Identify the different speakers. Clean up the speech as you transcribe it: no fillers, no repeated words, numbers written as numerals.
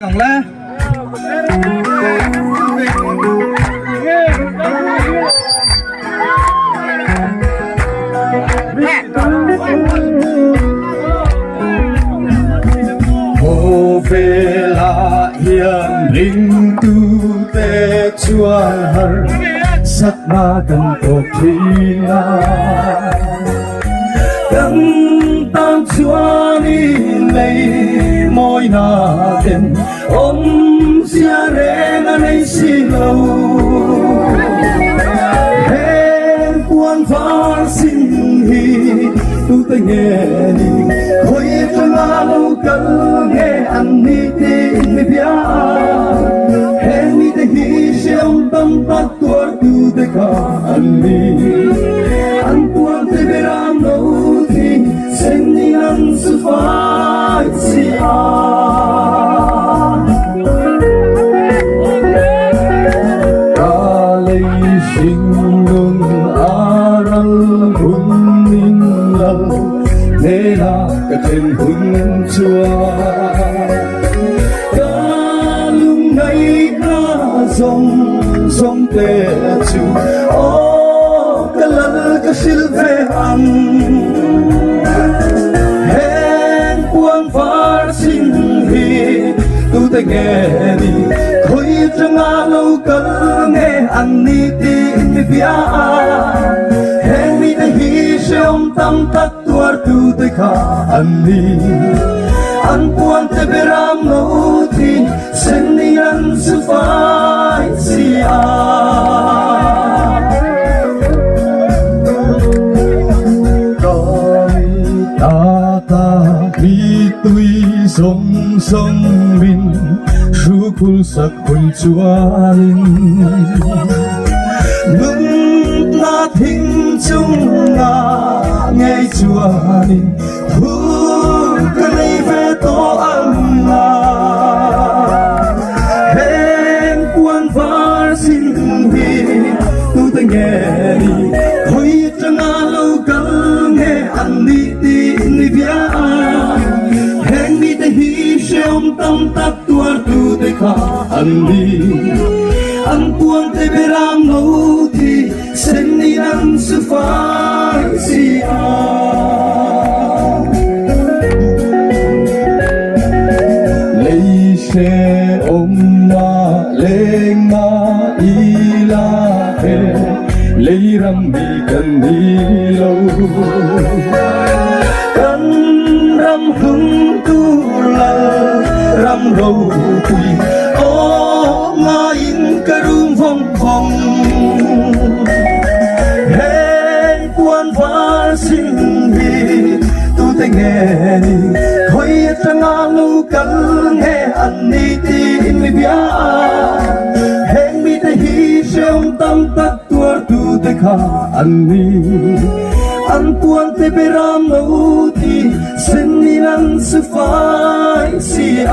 Speaker 1: Cổng la hồ về là hiền linh tu tê chua hờ sắc ma cần tổ thi na cần tăng chúa đi lấy môi na tên ôm xia rê na lấy xì lâu hẹn quan phá xin hi tu tay nghe đi khôi cho ngã lâu cần nghe ăn đi tin mi bia hẹn mi tay hi xem tâm tát tua tu tay cả ăn đi ăn quan tay bê ram lâu thì xem đi ăn sự phải si Singgung aral huning lal Nela katen hun chua Kalung nay na song song te chu O kalal ka silve ang Hen quang phar sinh hi tu tay nghe đi khôi trong ngã lâu cần nghe ăn đi tin mi bia hẹn mi tay hi xem tâm tắc tua tu tay khá ăn đi ăn quan tay bê ram ngô thì xem đi ăn sự phải si rồi ta đi tuy sông sông mình Rukul sak hun chuarin Nung na thinh chung na ngay chuarin Hu ka nay ve to ang na Hẹn quan phá xin hi tu tay nghe đi khôi cho ngã lâu cần nghe ăn đi tin đi bia hẹn mi tay hi xem tâm tắc tua tu tay khá ăn đi ăn cuồng tay bê ram ngô thì xem đi ăn sự phải si lấy xe ôm ma lên ma ila he lấy ram đi cần đi lâu cần ram hung tu la ram râu tùy ô nga in karum phong phong hẹn quan phá sinh hi tu tay nghe đi khôi cho ngã lâu cần nghe ăn đi tin mi bia hẹn mi tay hi xem tâm tắc tua tu tay khá ăn đi ăn quan tay bê ram ngô thì xem đi ăn sự phải si